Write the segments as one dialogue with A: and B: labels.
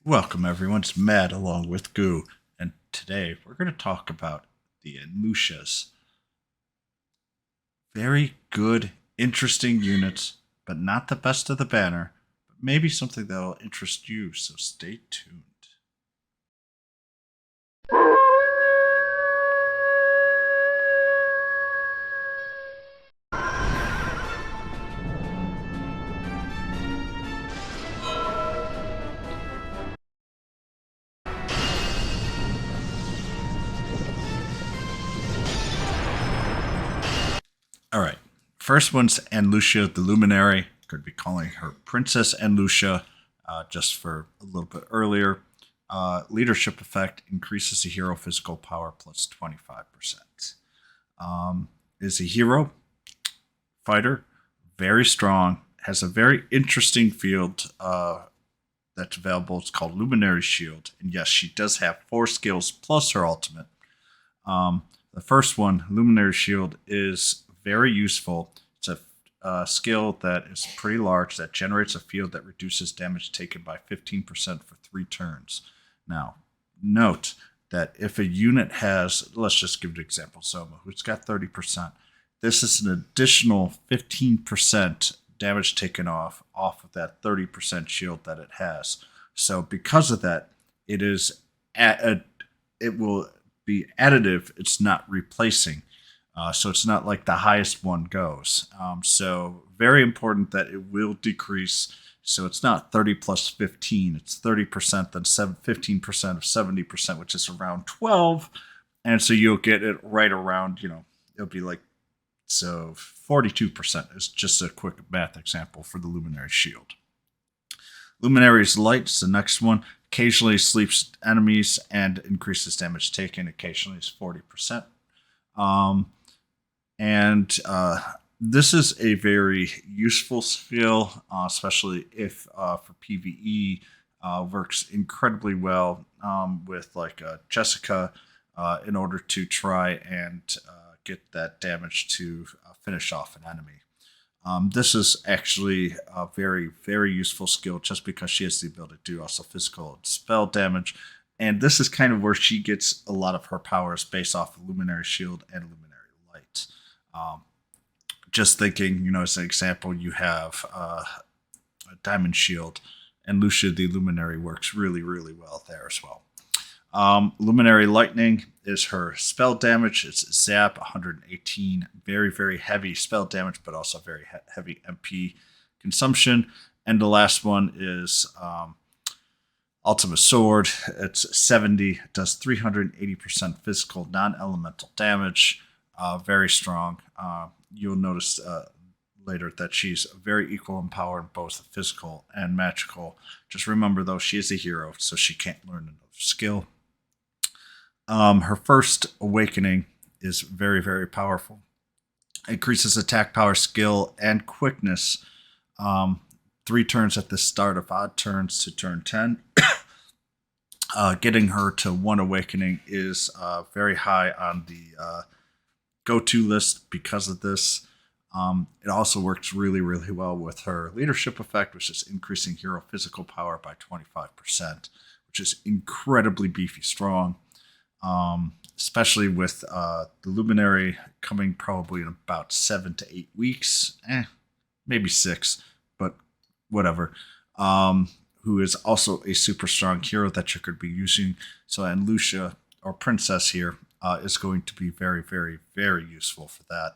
A: Welcome everyone, it's Matt along with Goo, and today we're going to talk about the Anlucias. Very good, interesting units, but not the best of the banner, but maybe something that'll interest you, so stay tuned. Alright, first one's Anlucia the Luminary. Could be calling her Princess Anlucia, just for a little bit earlier. Leadership effect increases the hero physical power plus 25%. Is a hero, fighter, very strong, has a very interesting field that's available. It's called Luminary Shield. And yes, she does have 4 skills plus her ultimate. The first one, Luminary Shield, is very useful. It's a skill that is pretty large that generates a field that reduces damage taken by 15% for 3 turns. Now, note that if a unit has, let's just give an example, Soma, who's got 30%, this is an additional 15% damage taken off of that 30% shield that it has. So because of that, it is it will be additive. It's not replacing. So it's not like the highest one goes. So very important that it will decrease. So it's not 30 plus 15. It's 30%, then 15% of 70%, which is around 12. And so you'll get it right around, it'll be like, so 42% is just a quick math example for the Luminary Shield. Luminary's Light is the next one. Occasionally sleeps enemies and increases damage taken. Occasionally is 40%. And this is a very useful skill, especially if for PvE. Works incredibly well with like Jessica in order to try and get that damage to finish off an enemy. This is actually a very, very useful skill just because she has the ability to do also physical and spell damage. And this is kind of where she gets a lot of her powers based off of Luminary Shield and Luminary Light. Um, just thinking, as an example, you have a Diamond Shield, and Lucia the Luminary works really, really well there as well. Luminary Lightning is her spell damage. It's Zap 118. Very, very heavy spell damage, but also very heavy MP consumption. And the last one is Ultimate Sword. It's 70. It does 380% physical, non elemental damage. Very strong. You'll notice later that she's very equal in power in both physical and magical. Just remember, though, she is a hero, so she can't learn another skill. Her first awakening is very, very powerful. Increases attack power, skill, and quickness. 3 turns at the start of odd turns to turn 10. Getting her to 1 awakening is very high on the go-to list because of this. It also works really, really well with her leadership effect, which is increasing hero physical power by 25%, which is incredibly beefy strong. Especially with the Luminary coming probably in about 7 to 8 weeks, maybe 6, but whatever. Who is also a super strong hero that you could be using. So Anlucia, or Princess here, is going to be very, very, very useful for that.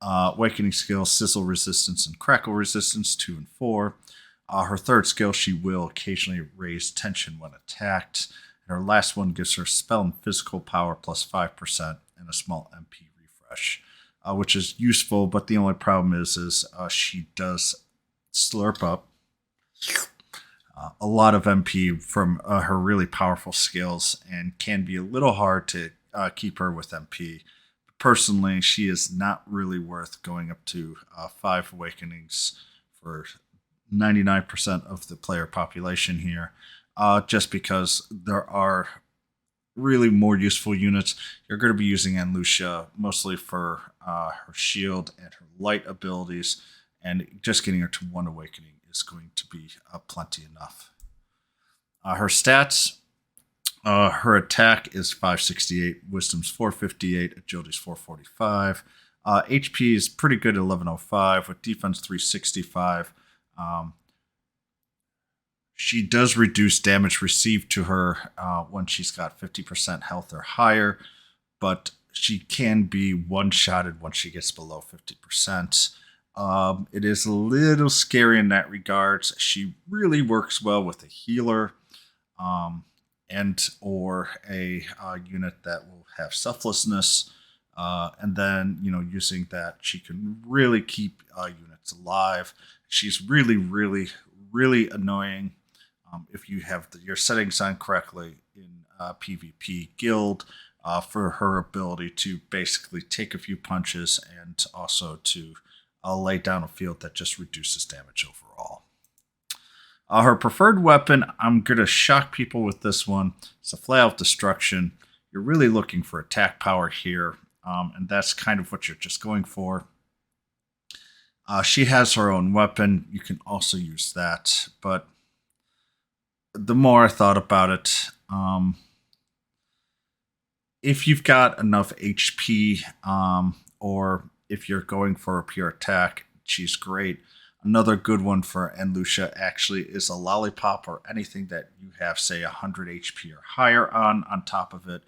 A: Awakening skill, Sizzle Resistance and Crackle Resistance, 2 and 4. Her third skill, she will occasionally raise tension when attacked. And her last one gives her spell and physical power plus 5% and a small MP refresh, which is useful, but the only problem is she does slurp up a lot of MP from her really powerful skills and can be a little hard to keep her with MP. Personally, she is not really worth going up to 5 awakenings for 99% of the player population here, just because there are really more useful units. You're going to be using Anlucia mostly for her shield and her light abilities, and just getting her to 1 awakening is going to be plenty enough. Her stats, her attack is 568, wisdom's 458, agility's 445. HP is pretty good at 1105 with defense 365. She does reduce damage received to her when she's got 50% health or higher, but she can be one-shotted once she gets below 50%. It is a little scary in that regards. She really works well with a healer and or a unit that will have selflessness. And then, using that, she can really keep units alive. She's really, really, really annoying if you have your settings on correctly in PvP guild for her ability to basically take a few punches and also to lay down a field that just reduces damage overall. Her preferred weapon, I'm going to shock people with this one. It's a Flail of Destruction. You're really looking for attack power here, and that's kind of what you're just going for. She has her own weapon. You can also use that, but the more I thought about it, if you've got enough HP, or if you're going for a pure attack, she's great. Another good one for Anlucia actually is a lollipop or anything that you have, say, 100 HP or higher on top of it,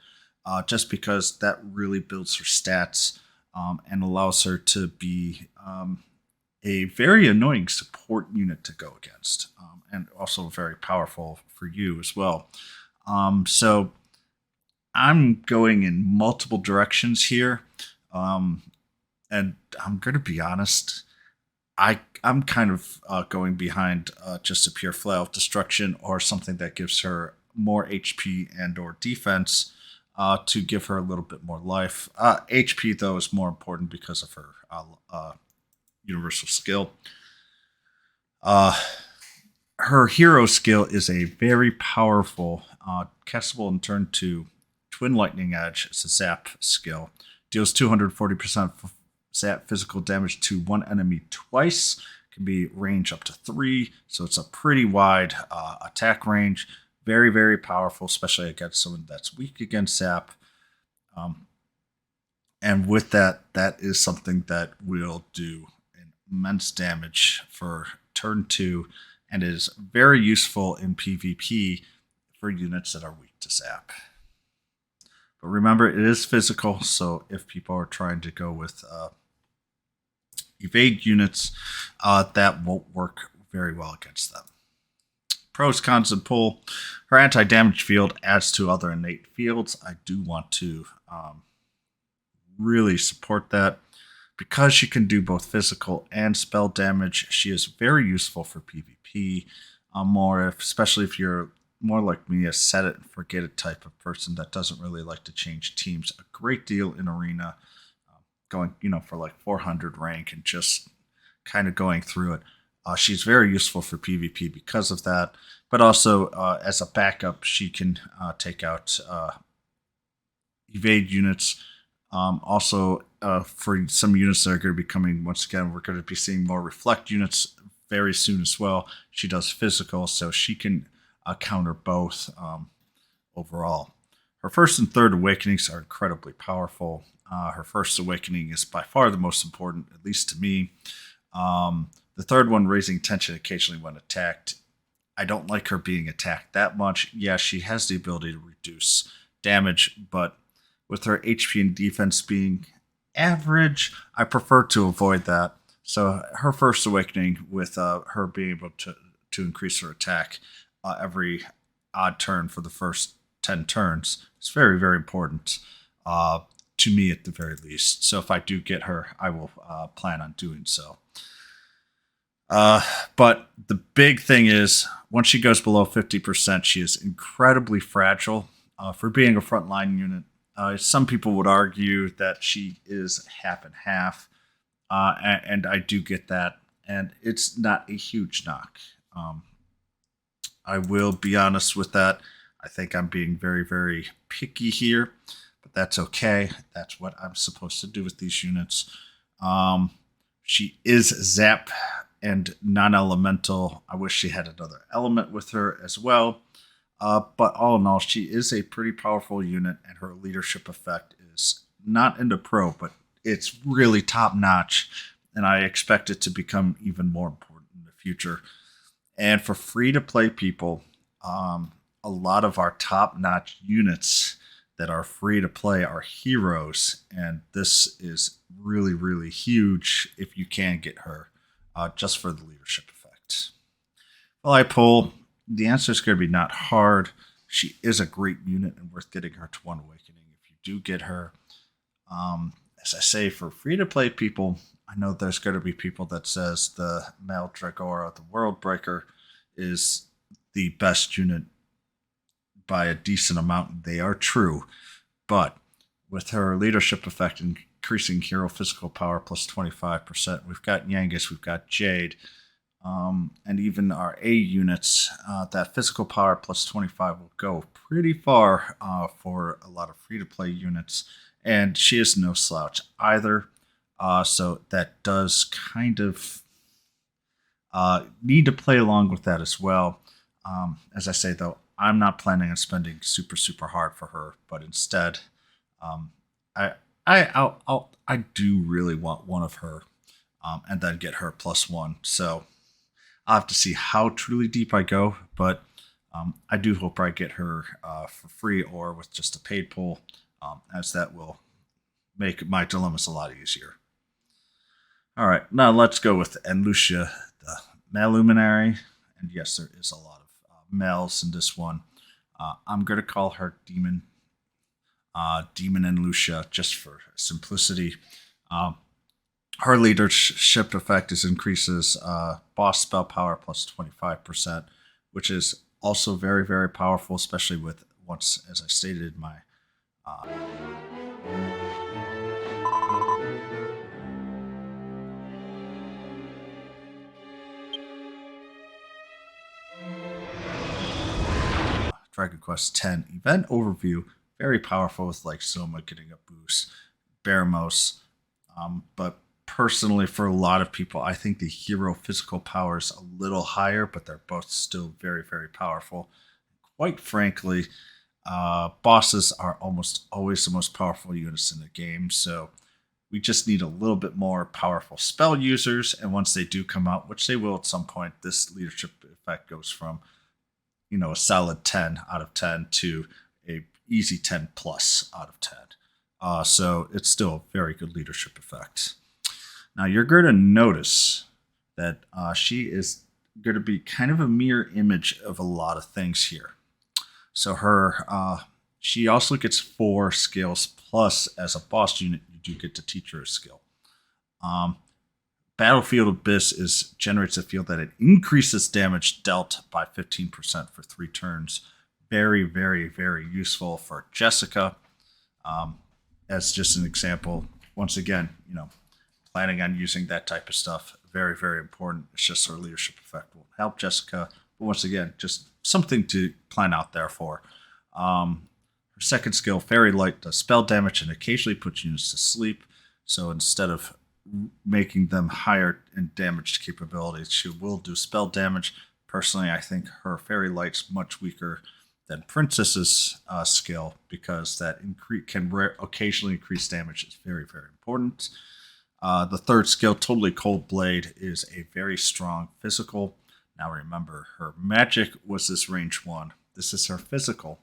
A: just because that really builds her stats and allows her to be a very annoying support unit to go against, and also very powerful for you as well. So I'm going in multiple directions here, and I'm going to be honest. I'm kind of going behind just a pure Flail of Destruction or something that gives her more HP and or defense to give her a little bit more life. HP, though, is more important because of her universal skill. Her hero skill is a very powerful, castable in turn 2 Twin Lightning Edge. It's a zap skill. Deals 240% zap physical damage to one enemy twice. Can be range up to 3, so it's a pretty wide attack range. Very, very powerful, especially against someone that's weak against zap. And with that, that is something that will do immense damage for turn 2 and is very useful in PvP for units that are weak to zap. But remember, it is physical, so if people are trying to go with evade units, that won't work very well against them. Pros, cons, and pull. Her anti-damage field adds to other innate fields. I do want to really support that. Because she can do both physical and spell damage, she is very useful for PvP. Especially if you're more like me, a set it and forget it type of person that doesn't really like to change teams a great deal in arena, going for like 400 rank and just kind of going through it. She's very useful for PvP because of that, but also as a backup, she can take out evade units. Also, for some units that are going to be coming, once again, we're going to be seeing more reflect units very soon as well. She does physical, so she can counter both overall. Her first and third awakenings are incredibly powerful. Her first awakening is by far the most important, at least to me. The third one, raising tension occasionally when attacked. I don't like her being attacked that much. Yeah, she has the ability to reduce damage, but with her HP and defense being average, I prefer to avoid that. So her first awakening, with her being able to increase her attack every odd turn for the first 10 turns, is very, very important to me at the very least. So if I do get her, I will plan on doing so. But the big thing is, once she goes below 50%, she is incredibly fragile for being a frontline unit. Some people would argue that she is half and half, and I do get that, and it's not a huge knock. I will be honest with that. I think I'm being very, very picky here, but that's okay. That's what I'm supposed to do with these units. She is zap and non-elemental. I wish she had another element with her as well. But all in all, she is a pretty powerful unit, and her leadership effect is not into pro, but it's really top notch, and I expect it to become even more important in the future. And for free to play people, a lot of our top notch units that are free to play are heroes, and this is really, really huge if you can get her just for the leadership effect. Well, I pull. The answer is going to be not hard. She is a great unit and worth getting her to one awakening if you do get her. As I say, for free to play people, I know there's going to be people that says the Maldragora, the World Breaker, is the best unit by a decent amount. They are true, but with her leadership effect increasing hero physical power plus 25%, we've got Yangus, we've got Jade, and even our A units, that physical power plus 25 will go pretty far for a lot of free-to-play units. And she is no slouch either. So that does kind of need to play along with that as well. As I say, though, I'm not planning on spending super, super hard for her, but instead, I do really want one of her, and then get her +1. So I'll have to see how truly deep I go, but I do hope I get her for free or with just a paid pull, as that will make my dilemmas a lot easier. All right, now let's go with Anlucia, the Maluminary. And yes, there is a lot of males in this one. I'm going to call her Demon. Demon Anlucia, just for simplicity. Her leadership effect is increases boss spell power plus 25%, which is also very, very powerful, especially with once, as I stated, my Dragon Quest X event overview. Very powerful with like Soma getting a boost, Baramos, but personally, for a lot of people, I think the hero physical power is a little higher, but they're both still very, very powerful. Quite frankly, bosses are almost always the most powerful units in the game, so we just need a little bit more powerful spell users. And once they do come out, which they will at some point, this leadership effect goes from a solid 10 out of 10 to a easy 10 plus out of 10. So it's still a very good leadership effect. Now you're going to notice that she is going to be kind of a mirror image of a lot of things here. So she also gets 4 skills, plus as a boss unit, you do get to teach her a skill. Battlefield Abyss generates a field that it increases damage dealt by 15% for 3 turns. Very, very, very useful for Jessica. As just an example, once again, planning on using that type of stuff. Very, very important. It's just her leadership effect will help Jessica. But once again, just something to plan out there for. Her second skill, Fairy Light, does spell damage and occasionally puts units to sleep. So instead of making them higher in damage capabilities, she will do spell damage. Personally, I think her Fairy Light's much weaker than Princess's skill, because that can occasionally increase damage. Is very, very important. The third skill, Totally Cold Blade, is a very strong physical. Now remember, her magic was this range 1. This is her physical,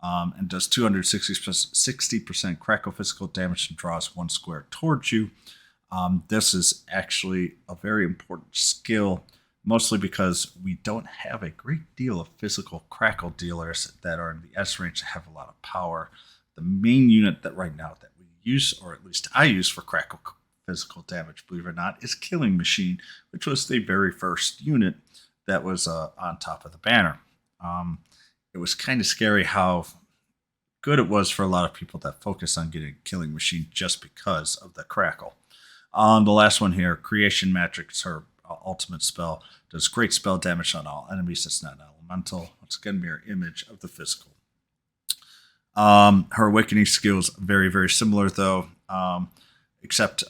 A: and does 260% crackle physical damage and draws 1 square towards you. This is actually a very important skill, mostly because we don't have a great deal of physical crackle dealers that are in the S range that have a lot of power. The main unit that right now that we use, or at least I use for crackle physical damage, believe it or not, is Killing Machine, which was the very first unit that was on top of the banner. It was kind of scary how good it was for a lot of people that focus on getting Killing Machine just because of the crackle. The last one here, Creation Matrix, her ultimate spell, does great spell damage on all enemies that's not elemental. Once again, mirror image of the physical. Her Awakening skill is very, very similar, though, except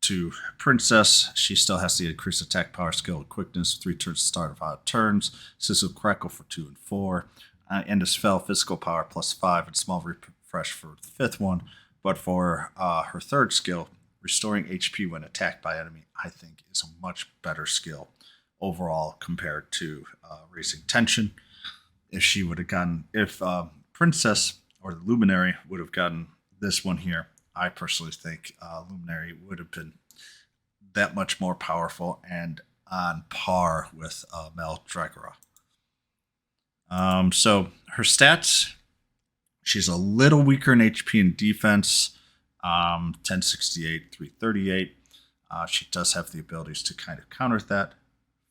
A: to Princess. She still has the increased attack power, skill, and quickness. 3 turns to start of odd turns. Sizzle Crackle for 2 and 4. And a spell, physical power +5, and small refresh for the 5th one. But for her 3rd skill, restoring HP when attacked by enemy, I think is a much better skill overall compared to raising tension. If she would have gotten, if Princess or the Luminary would have gotten this one here, I personally think Luminary would have been that much more powerful and on par with Mel Dragora. So her stats, she's a little weaker in HP and defense, 1068, 338. She does have the abilities to kind of counter that.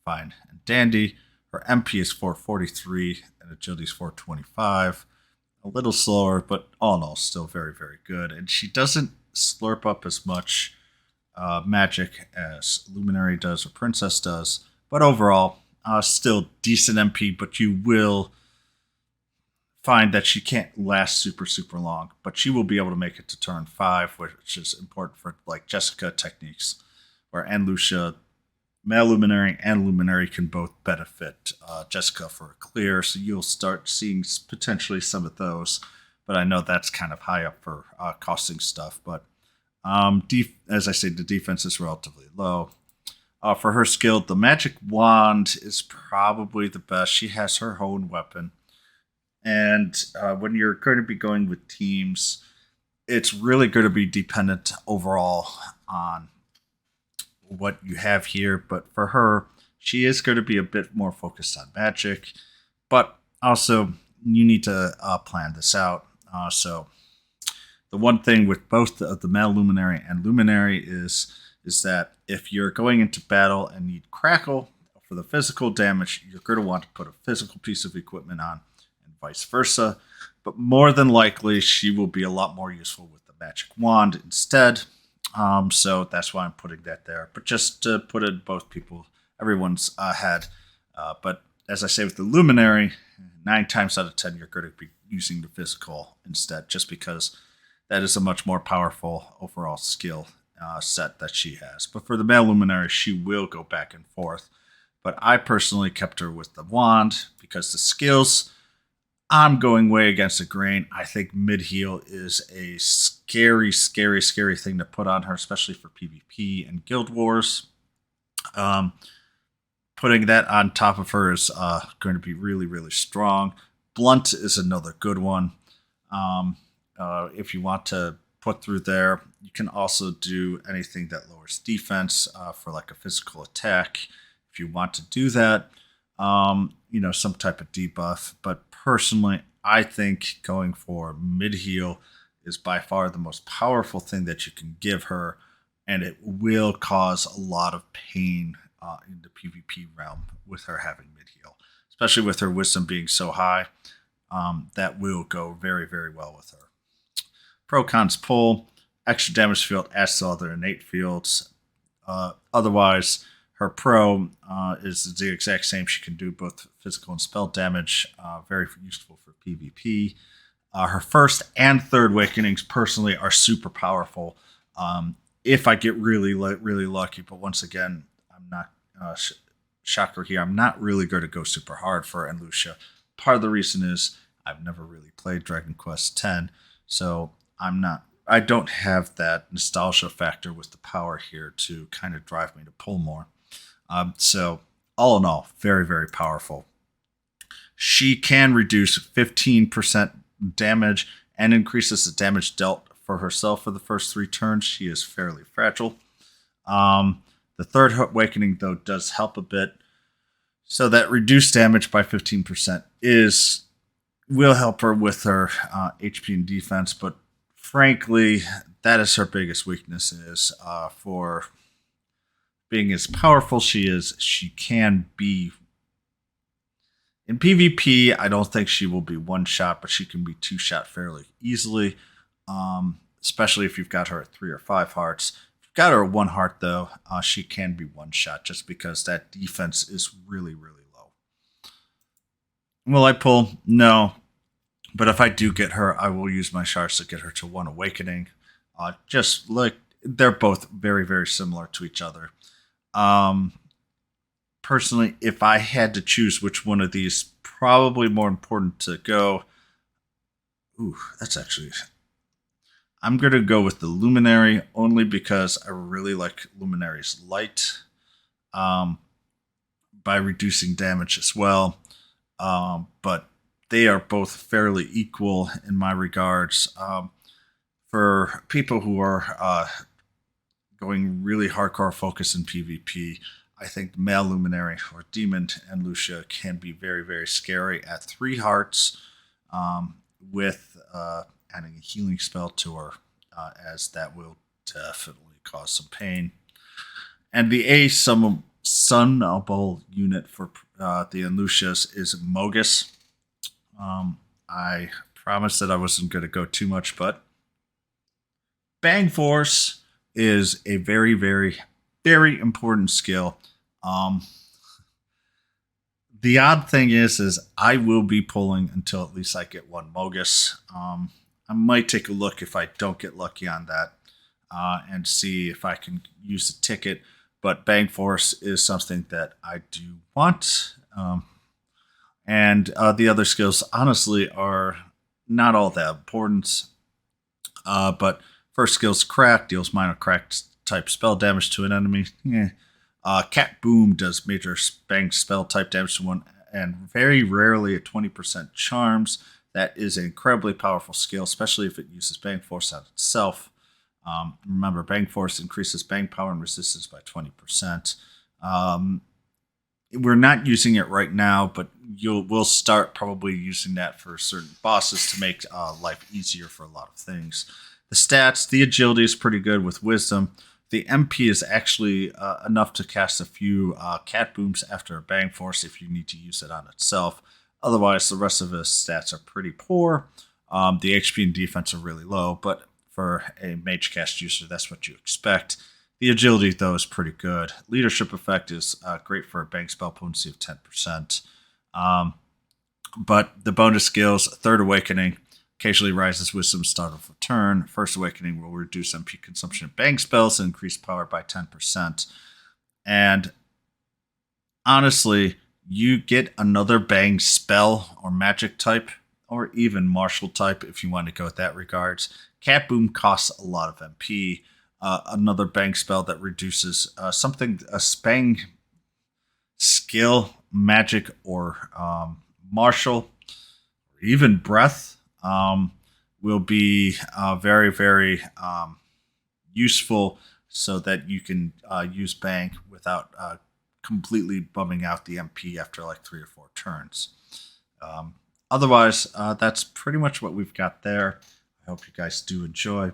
A: Fine and dandy. Her MP is 443 and agility is 425. A little slower, but all in all, still very, very good. And she doesn't slurp up as much magic as Luminary does or Princess does. But overall, still decent MP, but you will find that she can't last super, super long. But she will be able to make it to turn 5, which is important for like Jessica techniques, where Anlucia, Maluminary and Luminary can both benefit Jessica for a clear, so you'll start seeing potentially some of those. But I know that's kind of high up for costing stuff. But as I say, the defense is relatively low. For her skill, the magic wand is probably the best. She has her own weapon. And when you're going to be going with teams, it's really going to be dependent overall on what you have here. But for her, she is going to be a bit more focused on magic. But also, you need to plan this out. So the one thing with both the Maluminary and Luminary is that if you're going into battle and need Crackle for the physical damage, you're going to want to put a physical piece of equipment on, and vice versa. But more than likely, she will be a lot more useful with the magic wand instead. So that's why I'm putting that there. But just to put it in both people, everyone's head. But as I say with the Luminary, 9 times out of 10, you're going to be using the physical instead, just because that is a much more powerful overall skill set that she has. But for the Maluminary, she will go back and forth. But I personally kept her with the wand because the skills, I'm going way against the grain. I think mid-heal is a scary, scary, scary thing to put on her, especially for PvP and Guild Wars. Putting that on top of her is going to be really, really strong. Blunt is another good one. If you want to put through there, you can also do anything that lowers defense for like a physical attack. If you want to do that, some type of debuff. But personally, I think going for mid-heal is by far the most powerful thing that you can give her, and it will cause a lot of pain in the PvP realm with her having mid-heal, especially with her wisdom being so high. That will go very, very well with her. Pro cons pull, extra damage field adds to other innate fields. Otherwise, her pro is the exact same. She can do both physical and spell damage. Very useful for PvP. Her 1st and 3rd awakenings personally are super powerful. If I get really, really lucky, but once again, I'm not shocker here. I'm not really going to go super hard for Anlucia. Part of the reason is I've never really played Dragon Quest X, so I don't have that nostalgia factor with the power here to kind of drive me to pull more. So all in all, very, very powerful. She can reduce 15% damage and increases the damage dealt for herself for the first 3 turns. She is fairly fragile. The 3rd awakening, though, does help a bit. So that reduced damage by 15% will help her with her HP and defense, but frankly, that is her biggest weakness, is for being as powerful she is, she can be. In PvP, I don't think she will be 1-shot, but she can be 2-shot fairly easily, especially if you've got her at 3 or 5 hearts. If you've got her at 1 heart, though, she can be 1-shot just because that defense is really, really low. Will I pull? No. But if I do get her, I will use my shards to get her to 1 awakening. Just like they're both very, very similar to each other. Um, Personally, if I had to choose which one of these, probably more important to go. Ooh, that's actually. I'm gonna go with the Luminary only because I really like Luminary's light. Um, by reducing damage as well. But they are both fairly equal in my regards. For people who are going really hardcore focus in PvP, I think Maluminary or Demon Anlucia can be very, very scary at 3 hearts with adding a healing spell to her, as that will definitely cause some pain. And the summable unit for the Anlucias is Mogus. I promised that I wasn't going to go too much, but Bang Force is a very, very, very important skill. Um, the odd thing is I will be pulling until at least I get one Mogus. I might take a look if I don't get lucky on that, and see if I can use the ticket. But Bang Force is something that I do want. And the other skills, honestly, are not all that important. But first skill's Crack, deals minor crack type spell damage to an enemy. Yeah. Cat Boom does major bang spell type damage to one, and very rarely at 20% charms. That is an incredibly powerful skill, especially if it uses Bang Force on itself. Remember, Bang Force increases bang power and resistance by 20%. We're not using it right now, but we'll start probably using that for certain bosses to make life easier for a lot of things. The stats, the agility is pretty good with wisdom. The MP is actually enough to cast a few cat booms after a Bang Force if you need to use it on itself. Otherwise, the rest of his stats are pretty poor. The HP and defense are really low, but for a mage cast user, that's what you expect. The agility, though, is pretty good. Leadership effect is great for a bang spell potency of 10%. But the bonus skills, Third Awakening, occasionally rises wisdom start of a turn. First Awakening will reduce MP consumption of bang spells and increase power by 10%. And honestly, you get another bang spell or magic type, or even martial type if you want to go with that regards. Cat Boom costs a lot of MP. Another bang spell that reduces a bang skill, magic, or martial, or even breath, will be very, very useful so that you can use bang without completely bumming out the MP after like 3 or 4 turns. Otherwise, that's pretty much what we've got there. I hope you guys do enjoy.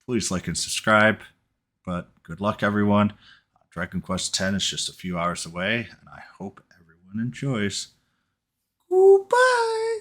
A: Please like and subscribe. But good luck, everyone. Dragon Quest X is just a few hours away, and I hope everyone enjoys. Goodbye.